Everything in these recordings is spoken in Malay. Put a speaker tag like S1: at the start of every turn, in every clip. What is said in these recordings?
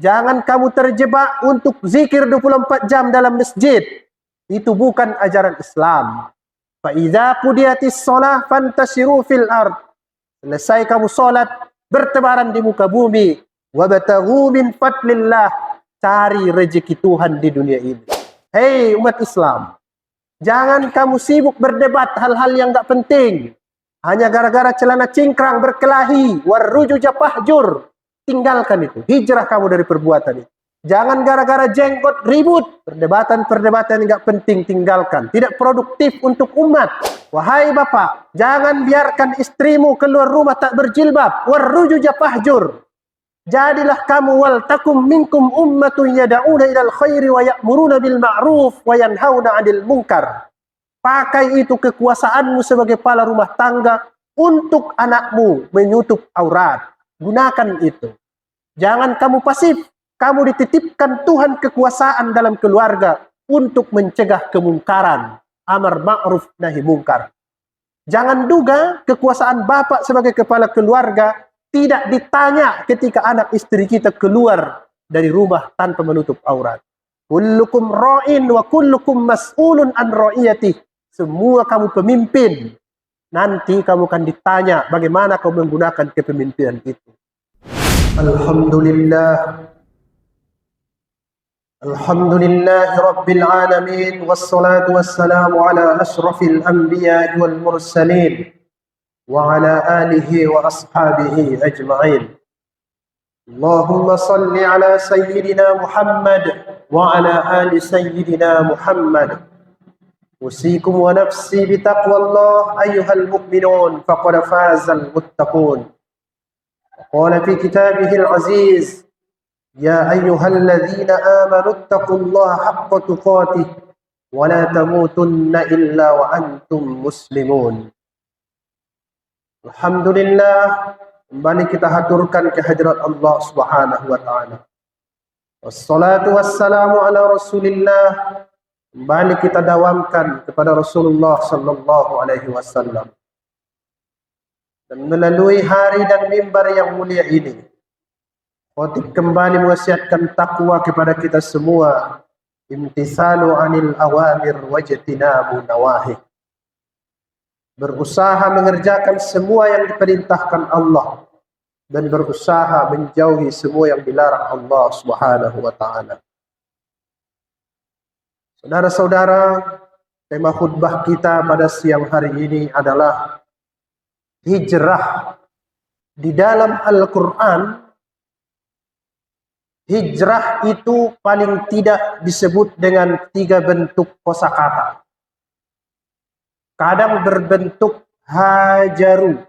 S1: Jangan kamu terjebak untuk zikir 24 jam dalam masjid. Itu bukan ajaran Islam. Fa idza qudiyatis shalah fantashiru fil ard. Selesai kamu salat, bertebaran di muka bumi. Wabtaghu min fadlillah. Cari rezeki Tuhan di dunia ini. Hei umat Islam, jangan kamu sibuk berdebat hal-hal yang enggak penting. Hanya gara-gara celana cingkrang berkelahi, warrujuja pahjur. Tinggalkan itu. Hijrah kamu dari perbuatan itu. Jangan gara-gara jenggot ribut. Perdebatan-perdebatan yang enggak penting tinggalkan. Tidak produktif untuk umat. Wahai bapak, jangan biarkan istrimu keluar rumah tak berjilbab. Warrujuja pahjur. Jadilah kamu wal takum minkum ummatun yad'una ilal khairi wa ya'muruna bil ma'ruf wa yanhauna 'anil munkar. Pakai itu kekuasaanmu sebagai kepala rumah tangga untuk anakmu menutup aurat. Gunakan itu. Jangan kamu pasif. Kamu dititipkan Tuhan kekuasaan dalam keluarga untuk mencegah kemungkaran. Amar ma'ruf nahi mungkar. Jangan duga kekuasaan bapak sebagai kepala keluarga tidak ditanya ketika anak istri kita keluar dari rumah tanpa menutup aurat. Kullukum ra'in wa kullukum mas'ulun an ra'iyatih. Semua kamu pemimpin. Nanti kamu akan ditanya bagaimana kamu menggunakan kepemimpinan itu. Alhamdulillah. Alhamdulillah Rabbil Alamin. Wassalatu wassalamu ala ashrafil anbiya wal mursalin. Wa ala alihi wa ashabihi ajma'in. Allahumma salli ala Sayyidina Muhammad wa ala ali Sayyidina Muhammad. Usikum wa nafsi bitaqwallah ayyuhal mu'minun faqad fazal muttaqun. Qala fi kitabihil aziz ya ayyuhalladzina amanu ittaqullaha haqqa tuqatih wa la tamutunna illa wa antum muslimun. Alhamdulillah, kembali kita haturkan kehadirat Allah Subhanahu wa taala. Wassalatu wassalamu ala Rasulillah. Kembali kita dawamkan kepada Rasulullah sallallahu alaihi wasallam. Dan melalui hari dan mimbar yang mulia ini, khotib kembali mewasiatkan takwa kepada kita semua. Imtisalu anil awamir wajtinabu nawahi. Berusaha mengerjakan semua yang diperintahkan Allah dan berusaha menjauhi semua yang dilarang Allah Subhanahu wa taala. Saudara-saudara, tema khutbah kita pada siang hari ini adalah hijrah. Di dalam Al-Quran, hijrah itu paling tidak disebut dengan 3 bentuk kosakata. Kadang berbentuk hajaru.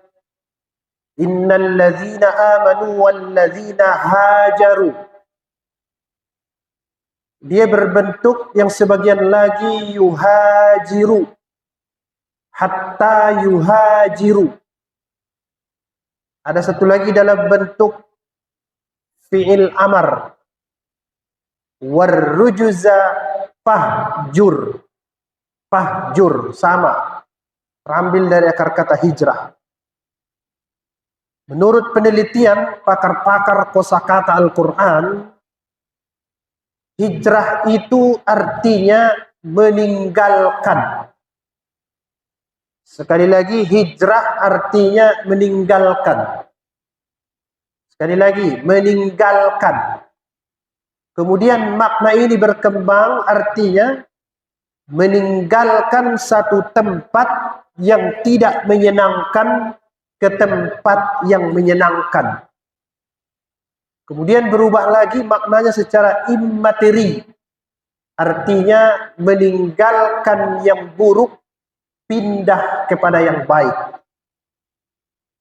S1: Innal ladzina amanu wal ladzina hajaru. Dia berbentuk yang sebagian lagi yuhajiru. Hatta yuhajiru. Ada satu lagi dalam bentuk fi'il amar. Warrujuza fahjur. Fahjur sama. Terambil dari akar kata hijrah. Menurut penelitian pakar-pakar kosakata Al-Quran, hijrah itu artinya meninggalkan. Sekali lagi, hijrah artinya meninggalkan. Sekali lagi, meninggalkan. Kemudian makna ini berkembang artinya meninggalkan satu tempat yang tidak menyenangkan ke tempat yang menyenangkan. Kemudian berubah lagi maknanya secara immateri. Artinya meninggalkan yang buruk, pindah kepada yang baik.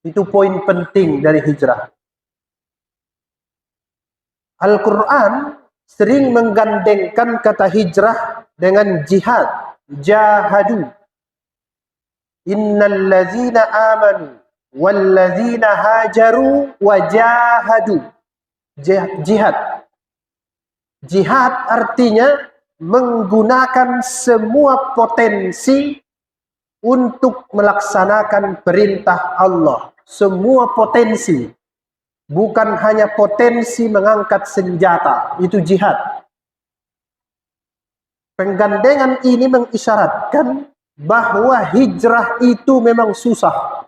S1: Itu poin penting dari hijrah. Al-Quran sering menggandengkan kata hijrah dengan jihad. Jahadu. Innal ladzina amanu wal ladzina hajaru wa jahadu. Jihad. Jihad artinya menggunakan semua potensi untuk melaksanakan perintah Allah. Semua potensi. bukan hanya potensi mengangkat senjata, itu jihad. Penggandengan ini mengisyaratkan bahwa hijrah itu memang susah.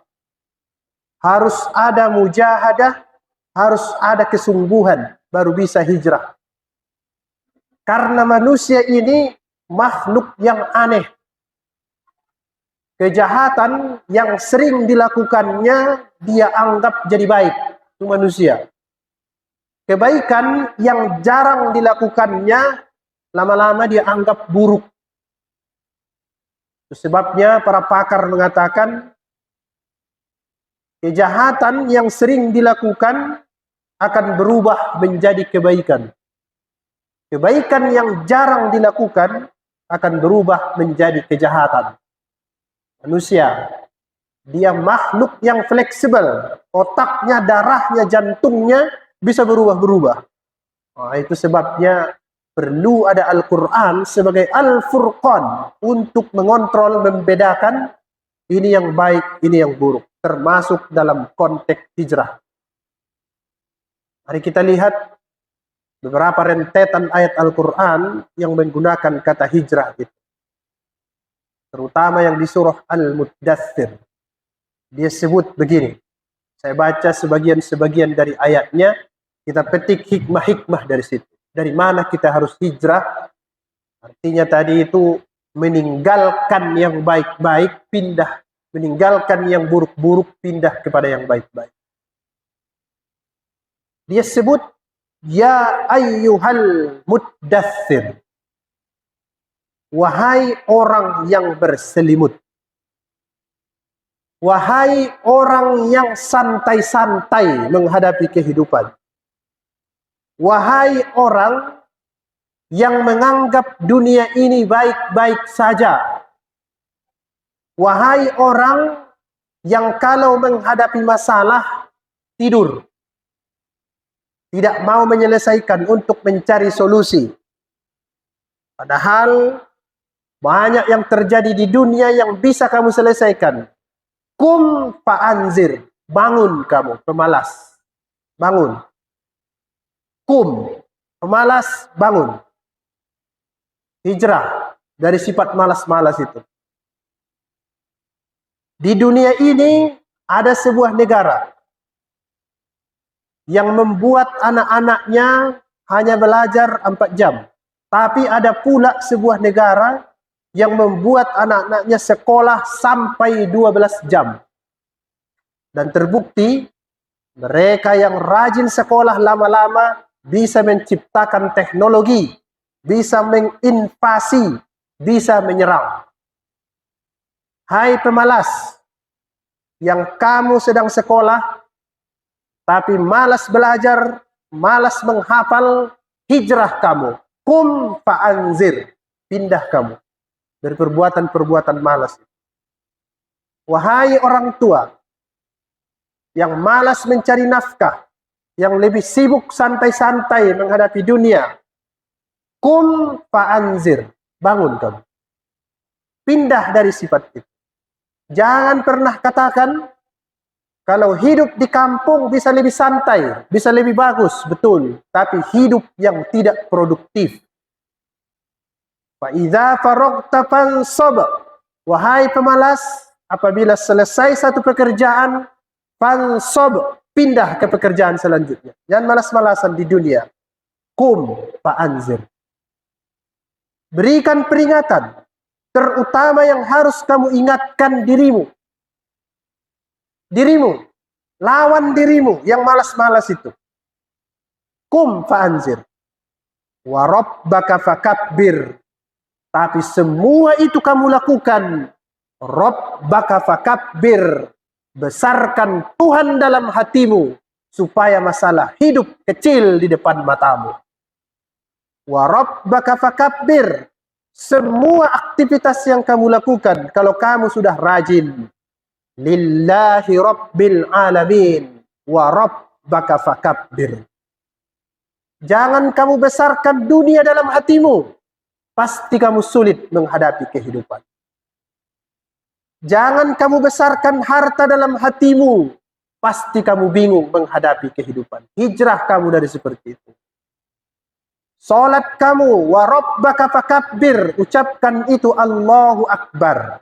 S1: Harus ada mujahadah, harus ada kesungguhan baru bisa hijrah. Karena manusia ini makhluk yang aneh. Kejahatan yang sering dilakukannya dia anggap jadi baik. Itu manusia. Kebaikan yang jarang dilakukannya lama-lama dia anggap buruk. Itu sebabnya para pakar mengatakan kejahatan yang sering dilakukan akan berubah menjadi kebaikan. Kebaikan yang jarang dilakukan akan berubah menjadi kejahatan. Manusia, dia makhluk yang fleksibel. Otaknya, darahnya, jantungnya bisa berubah-berubah. Nah, itu sebabnya perlu ada Al-Quran sebagai Al-Furqan untuk mengontrol, membedakan ini yang baik, ini yang buruk. Termasuk dalam konteks hijrah. Mari kita lihat beberapa rentetan ayat Al-Quran yang menggunakan kata hijrah itu. Terutama yang di surah Al-Muddathir. Dia sebut begini. Saya baca sebagian-sebagian dari ayatnya. Kita petik hikmah-hikmah dari situ. Dari mana kita harus hijrah. Artinya tadi itu meninggalkan yang baik-baik, pindah. Meninggalkan yang buruk-buruk, pindah kepada yang baik-baik. Dia sebut, ya ayyuhal muddathir. Wahai orang yang berselimut. Wahai orang yang santai-santai menghadapi kehidupan. Wahai orang yang menganggap dunia ini baik-baik saja. Wahai orang yang kalau menghadapi masalah tidur. Tidak mau menyelesaikan untuk mencari solusi. Padahal banyak yang terjadi di dunia yang bisa kamu selesaikan. Kum fa'anzir. Bangun kamu, pemalas. Bangun. Kum, pemalas, bangun. Hijrah dari sifat malas-malas itu. Di dunia ini ada sebuah negara yang membuat anak-anaknya hanya belajar 4 jam. Tapi ada pula sebuah negara yang membuat anak-anaknya sekolah sampai 12 jam. Dan terbukti, mereka yang rajin sekolah lama-lama bisa menciptakan teknologi, bisa menginvasi, bisa menyerang. Hai pemalas, yang kamu sedang sekolah, tapi malas belajar, malas menghafal, hijrah kamu. Kum fa'anzir, pindah kamu dari perbuatan-perbuatan malas. Wahai orang tua yang malas mencari nafkah, yang lebih sibuk santai-santai menghadapi dunia, kum fa'anzir, bangun kamu. Pindah dari sifat itu. Jangan pernah katakan kalau hidup di kampung bisa lebih santai, bisa lebih bagus, betul. Tapi hidup yang tidak produktif. Fa'idha faragta fansab. Wahai pemalas, apabila selesai satu pekerjaan, fansab, pindah ke pekerjaan selanjutnya. Jangan malas-malasan di dunia. Kum fa'anzir. Berikan peringatan, terutama yang harus kamu ingatkan dirimu. Dirimu, lawan dirimu yang malas-malas itu. Kum fa'anzir. Wa rabbaka fakabbir. Tapi semua itu kamu lakukan. Rabbaka fakabbir. Besarkan Tuhan dalam hatimu. Supaya masalah hidup kecil di depan matamu. Wa rabbaka fakabbir. Semua aktivitas yang kamu lakukan, kalau kamu sudah rajin. Lillahi rabbil alamin. Wa rabbaka fakabbir. Jangan kamu besarkan dunia dalam hatimu. Pasti kamu sulit menghadapi kehidupan. Jangan kamu besarkan harta dalam hatimu. pasti kamu bingung menghadapi kehidupan. Hijrah kamu dari seperti itu. Salat kamu, wa rabbaka fakabbir, ucapkan itu Allahu Akbar.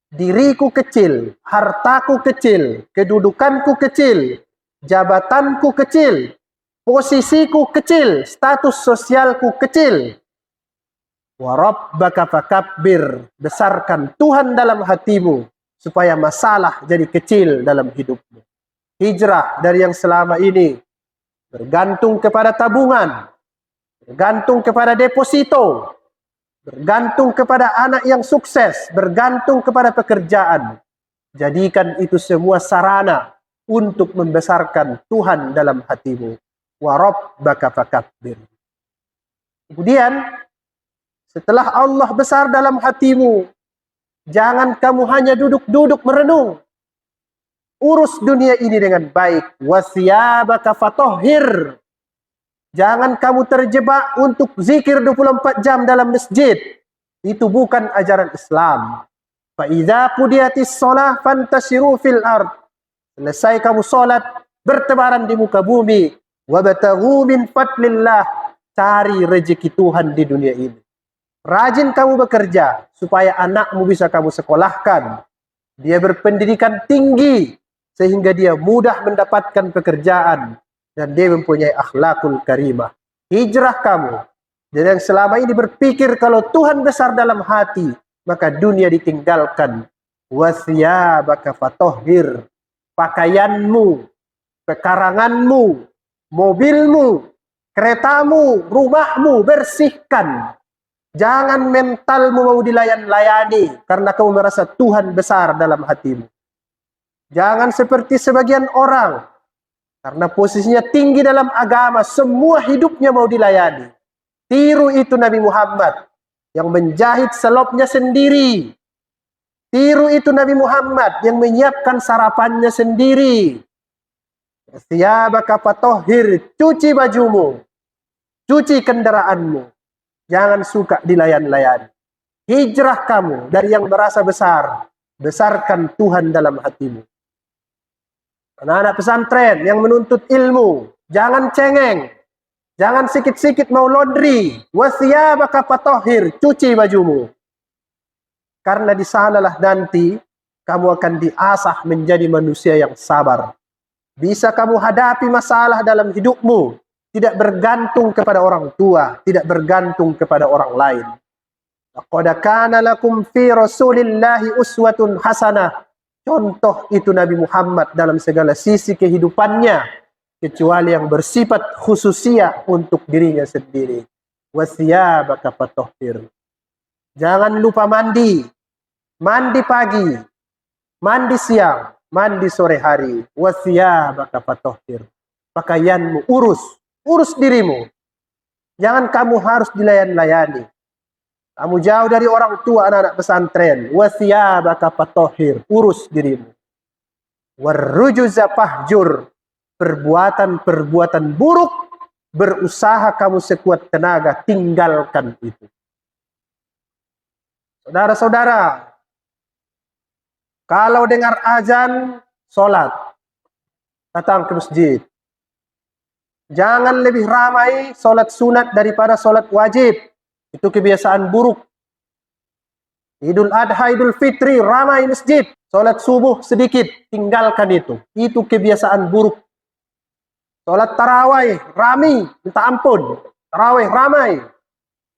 S1: Diriku kecil, hartaku kecil, kedudukanku kecil, jabatanku kecil, posisiku kecil, status sosialku kecil. Wa rabbaka fakabbir, besarkan Tuhan dalam hatimu supaya masalah jadi kecil dalam hidupmu. Hijrah dari yang selama ini bergantung kepada tabungan, bergantung kepada deposito, bergantung kepada anak yang sukses, bergantung kepada pekerjaan. Jadikan itu semua sarana untuk membesarkan Tuhan dalam hatimu. Wa rabbaka fakabbir. Kemudian, setelah Allah besar dalam hatimu, jangan kamu hanya duduk-duduk merenung. Urus dunia ini dengan baik. Wa thiyabaka fatahhir. Jangan kamu terjebak untuk zikir 24 jam dalam masjid. Itu bukan ajaran Islam. Fa idza qudiyatis shalah fantashiru fil ard. Selesai kamu salat, bertebaran di muka bumi. Wabtaghu min fadlillah. Cari rezeki Tuhan di dunia ini. Rajin kamu bekerja supaya anakmu bisa kamu sekolahkan. Dia berpendidikan tinggi sehingga dia mudah mendapatkan pekerjaan. Dan dia mempunyai akhlakul karimah. Hijrah kamu. Dan yang selama ini berpikir kalau Tuhan besar dalam hati, maka dunia ditinggalkan. Wathiyabaka fatahhir. Pakaianmu, pekaranganmu, mobilmu, keretamu, rumahmu, bersihkan. Jangan mentalmu mau dilayan-layani karena kamu merasa Tuhan besar dalam hatimu. Jangan seperti sebagian orang. Karena posisinya tinggi dalam agama, semua hidupnya mau dilayani. Tiru itu Nabi Muhammad yang menjahit selopnya sendiri. Tiru itu Nabi Muhammad yang menyiapkan sarapannya sendiri. Thiyabaka fatahhir, cuci bajumu, cuci kendaraanmu. Jangan suka dilayan-layani. Hijrah kamu dari yang merasa besar, besarkan Tuhan dalam hatimu. Anak-anak pesantren yang menuntut ilmu, jangan cengeng. Jangan sikit-sikit mau laundry. Wa thiyabaka fatahhir, cuci bajumu. Karena di sanalah nanti kamu akan diasah menjadi manusia yang sabar. Bisa kamu hadapi masalah dalam hidupmu, tidak bergantung kepada orang tua, tidak bergantung kepada orang lain. Laqad kana lakum fi Rasulillahi uswatun hasanah. Contoh itu Nabi Muhammad dalam segala sisi kehidupannya, kecuali yang bersifat khususiah untuk dirinya sendiri. Wathiyabaka fatahhir. Jangan lupa mandi. Mandi pagi, mandi siang, mandi sore hari. Wathiyabaka fatahhir. Pakaianmu urus dirimu. Jangan kamu harus dilayan-layani. Kamu jauh dari orang tua, anak-anak pesantren. Wa thiyabaka fatahhir, urus dirimu. Warrujuza fahjur, perbuatan-perbuatan buruk, berusaha kamu sekuat tenaga, tinggalkan itu. Saudara-saudara, kalau dengar azan, sholat, datang ke masjid. Jangan lebih ramai sholat sunat daripada sholat wajib. Itu kebiasaan buruk. Idul Adha, Idul Fitri, ramai masjid. Sholat subuh sedikit, tinggalkan itu. Itu kebiasaan buruk. Sholat tarawih, ramai, minta ampun. Tarawih, ramai.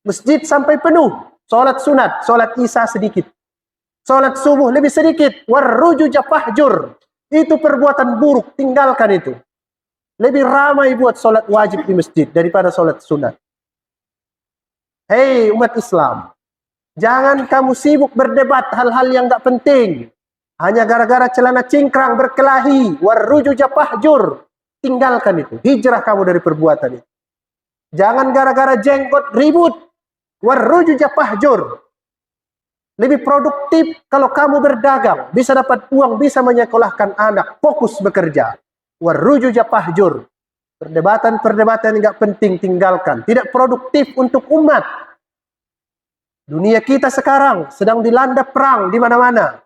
S1: Masjid sampai penuh. Sholat sunat, sholat isya sedikit. Sholat subuh lebih sedikit. Warrujuja fahjur. Itu perbuatan buruk, tinggalkan itu. Lebih ramai buat sholat wajib di masjid daripada sholat sunat. Hei umat Islam, jangan kamu sibuk berdebat hal-hal yang gak penting. Hanya gara-gara celana cingkrang berkelahi, warrujuja fahjur. Tinggalkan itu, hijrah kamu dari perbuatan itu. Jangan gara-gara jenggot ribut, warrujuja fahjur. Lebih produktif kalau kamu berdagang, bisa dapat uang, bisa menyekolahkan anak, fokus bekerja. Warrujuja fahjur. Perdebatan-perdebatan yang gak penting tinggalkan. Tidak produktif untuk umat. Dunia kita sekarang sedang dilanda perang di mana-mana.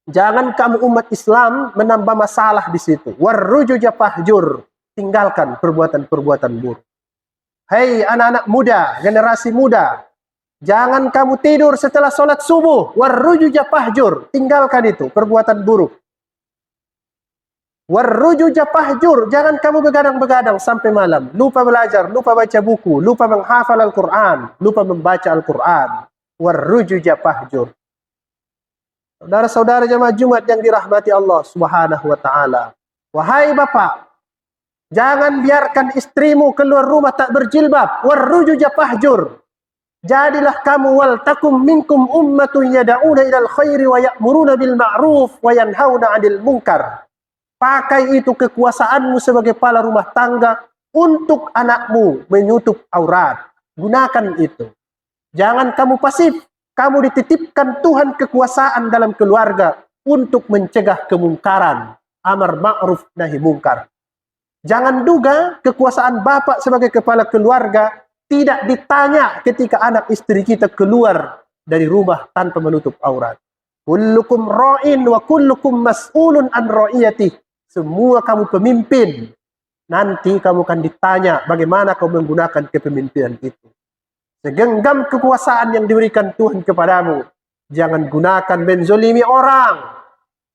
S1: Jangan kamu umat Islam menambah masalah di situ. Warrujuja fahjur. Tinggalkan perbuatan-perbuatan buruk. Hei anak-anak muda, generasi muda. Jangan kamu tidur setelah sholat subuh. Warrujuja fahjur. Tinggalkan itu, perbuatan buruk. Warrujuja fahjur. Jangan kamu begadang-begadang sampai malam. Lupa belajar, lupa baca buku, lupa menghafal Al-Quran, lupa membaca Al-Quran. Warrujuja fahjur. Saudara-saudara jemaah Jumat yang dirahmati Allah Subhanahu wa taala. Wahai bapak, jangan biarkan istrimu keluar rumah tak berjilbab. Warrujuja fahjur. Jadilah kamu wal takum minkum ummatun yad'una ilal khairi wa ya'muruna bil ma'ruf wa yanhauna 'anil munkar. Pakai itu kekuasaanmu sebagai kepala rumah tangga untuk anakmu menutup aurat. Gunakan itu. Jangan kamu pasif. Kamu dititipkan Tuhan kekuasaan dalam keluarga untuk mencegah kemungkaran. Amar ma'ruf nahi mungkar. Jangan duga kekuasaan bapak sebagai kepala keluarga tidak ditanya ketika anak istri kita keluar dari rumah tanpa menutup aurat. Kullukum ra'in wa kullukum mas'ulun an ra'iyatih. Semua kamu pemimpin. Nanti kamu akan ditanya bagaimana kamu menggunakan kepemimpinan itu. Segenggam kekuasaan yang diberikan Tuhan kepadamu. Jangan gunakan menzolimi orang.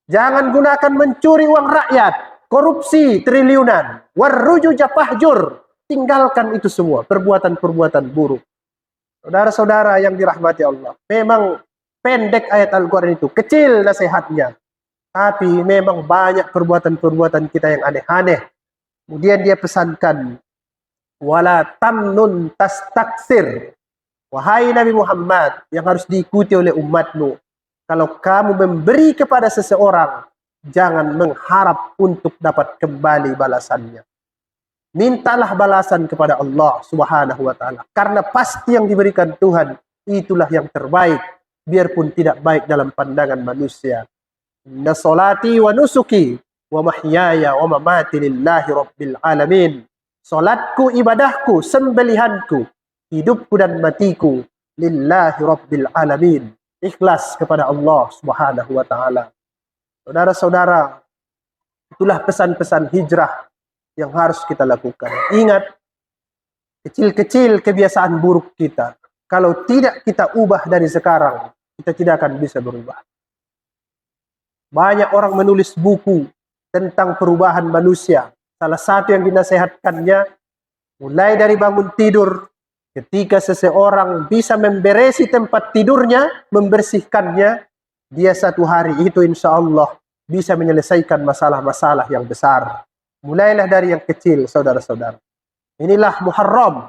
S1: Jangan gunakan mencuri uang rakyat. Korupsi triliunan. Warrujuja fahjur. Tinggalkan itu semua. Perbuatan-perbuatan buruk. Saudara-saudara yang dirahmati Allah. Memang pendek ayat Al-Quran itu. Kecil nasihatnya. Tapi memang banyak perbuatan-perbuatan kita yang aneh-aneh. Kemudian dia pesankan. Wala tamnun tastaksir. Wahai Nabi Muhammad yang harus diikuti oleh umatmu. Kalau kamu memberi kepada seseorang, jangan mengharap untuk dapat kembali balasannya. Mintalah balasan kepada Allah Subhanahu wa taala. Karena pasti yang diberikan Tuhan itulah yang terbaik, biarpun tidak baik dalam pandangan manusia. Inna salati wa nusuki wa mahyaya wa mamati lillahi rabbil alamin. Salatku, ibadahku, sembelihanku, hidupku dan matiku lillahi rabbil alamin. Ikhlas kepada Allah Subhanahu wa taala. Saudara-saudara, itulah pesan-pesan hijrah yang harus kita lakukan. Ingat, kecil-kecil kebiasaan buruk kita. Kalau tidak kita ubah dari sekarang, kita tidak akan bisa berubah. Banyak orang menulis buku tentang perubahan manusia. Salah satu yang dinasehatkannya, mulai dari bangun tidur, ketika seseorang bisa memberesi tempat tidurnya, membersihkannya, dia satu hari itu insya Allah bisa menyelesaikan masalah-masalah yang besar. Mulailah dari yang kecil, saudara-saudara. Inilah Muharram.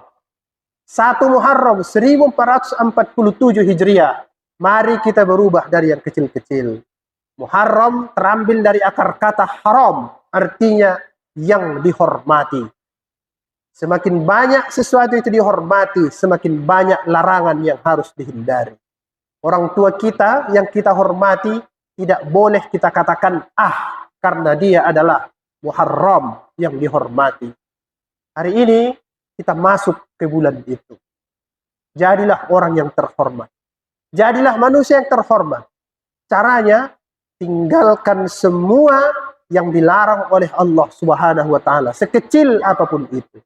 S1: 1 Muharram 1447 Hijriah. Mari kita berubah dari yang kecil-kecil. Muharram terambil dari akar kata haram, artinya yang dihormati. Semakin banyak sesuatu itu dihormati, semakin banyak larangan yang harus dihindari. Orang tua kita yang kita hormati, tidak boleh kita katakan karena dia adalah Muharram yang dihormati. Hari ini kita masuk ke bulan itu. Jadilah orang yang terhormat. Jadilah manusia yang terhormat. Caranya, tinggalkan semua yang dilarang oleh Allah Subhanahu wa taala, sekecil apapun itu.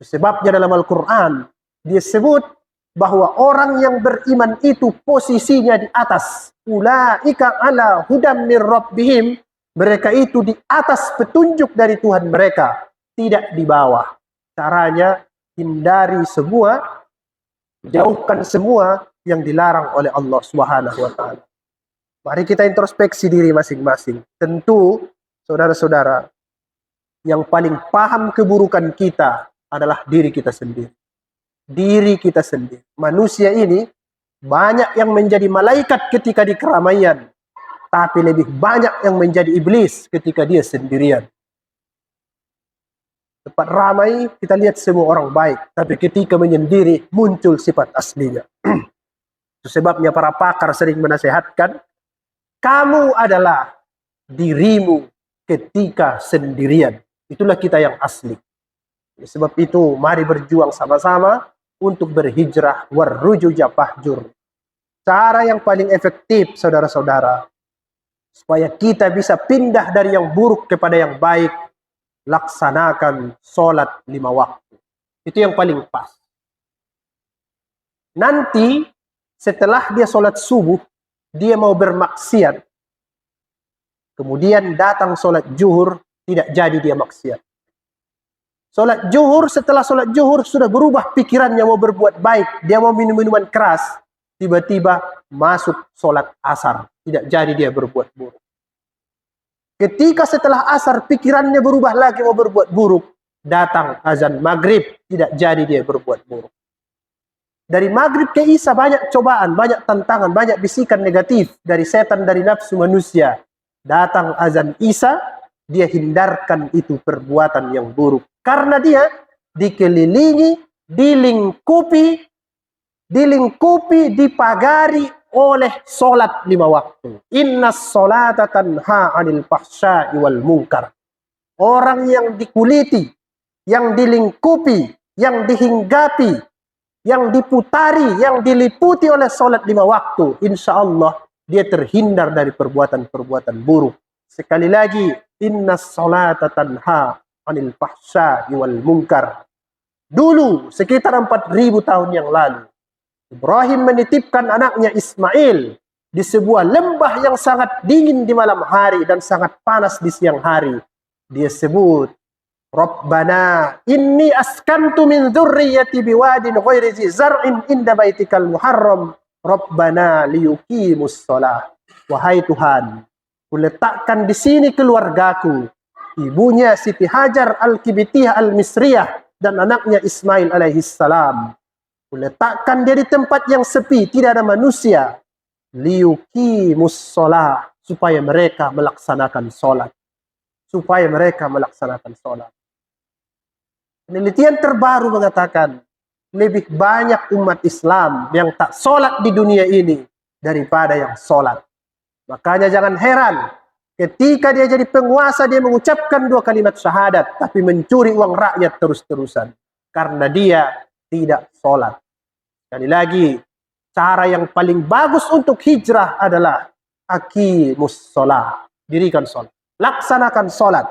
S1: Sebabnya dalam Al-Quran disebut bahwa orang yang beriman itu posisinya di atas. Ulaika ala hudam mir rabbihim. Mereka itu di atas petunjuk dari Tuhan mereka, tidak di bawah. Caranya hindari semua, jauhkan semua yang dilarang oleh Allah Subhanahu wa taala. Mari kita introspeksi diri masing-masing. Tentu saudara-saudara, yang paling paham keburukan kita adalah diri kita sendiri. Diri kita sendiri. Manusia ini banyak yang menjadi malaikat ketika di keramaian, tapi lebih banyak yang menjadi iblis ketika dia sendirian. Tempat ramai kita lihat semua orang baik, tapi ketika menyendiri muncul sifat aslinya. Itu sebabnya para pakar sering menasehatkan, kamu adalah dirimu ketika sendirian. Itulah kita yang asli. Sebab itu mari berjuang sama-sama untuk berhijrah warrujuja fahjur. Cara yang paling efektif saudara-saudara, supaya kita bisa pindah dari yang buruk kepada yang baik, laksanakan sholat 5 waktu. Itu yang paling pas. Nanti setelah dia sholat subuh, dia mau bermaksiat, kemudian datang sholat zuhur, tidak jadi dia maksiat. Sholat zuhur, setelah sholat zuhur sudah berubah pikirannya mau berbuat baik, dia mau minum minuman keras, tiba-tiba masuk sholat asar, tidak jadi dia berbuat buruk. Ketika setelah asar pikirannya berubah lagi mau berbuat buruk, datang azan maghrib, tidak jadi dia berbuat buruk. Dari maghrib ke isya banyak cobaan, banyak tantangan, banyak bisikan negatif dari setan, dari nafsu manusia. Datang azan isya, dia hindarkan itu perbuatan yang buruk. Karena dia dikelilingi, dilingkupi, dipagari oleh solat 5 waktu. Innas solata tanha anil fahsya'i wal munkar. Orang yang dikuliti, yang dilingkupi, yang dihinggapi, yang diputari, yang diliputi oleh solat 5 waktu, insya Allah dia terhindar dari perbuatan-perbuatan buruk. Sekali lagi, innas solata tanha anil fahsya'i wal munkar. Dulu, sekitar 4.000 tahun yang lalu, Ibrahim menitipkan anaknya Ismail di sebuah lembah yang sangat dingin di malam hari dan sangat panas di siang hari. Dia sebut, Rabbana inni askantu min dzurriyyati biwadin ghairi zi zar'in inda baitikal muharram Rabbana liyuqimus shalah. Wahai Tuhan, kuletakkan di sini keluargaku, ibunya Siti Hajar Al-Kibitiyah Al-Misriyah dan anaknya Ismail alaihissalam. salam. Kuletakkan dia di tempat yang sepi, tidak ada manusia, liyuqimus shalah, supaya mereka melaksanakan salat. Penelitian terbaru mengatakan lebih banyak umat Islam yang tak sholat di dunia ini daripada yang sholat. Makanya jangan heran ketika dia jadi penguasa, dia mengucapkan 2 kalimat syahadat tapi mencuri uang rakyat terus-terusan karena dia tidak sholat. Sekali lagi, cara yang paling bagus untuk hijrah adalah aqimus sholat, dirikan sholat, laksanakan sholat,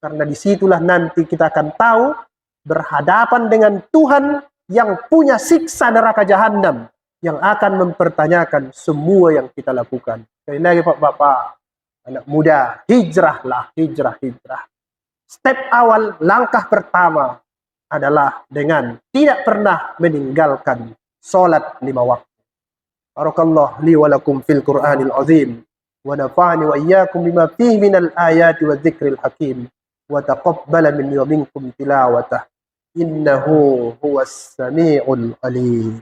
S1: karena disitulah nanti kita akan tahu berhadapan dengan Tuhan yang punya siksa neraka jahanam yang akan mempertanyakan semua yang kita lakukan. Sekali lagi Bapak-bapak, anak muda, hijrahlah, hijrah. Step awal, langkah pertama adalah dengan tidak pernah meninggalkan salat 5 waktu. Barakallahu li wa lakum fil Qur'anil azim wa nafa'ani wa iyyakum bima fihi minal ayati wa dzikril hakim wa taqabbala minni wa minkum tilawatah. Innahu huwas sami'ul alim.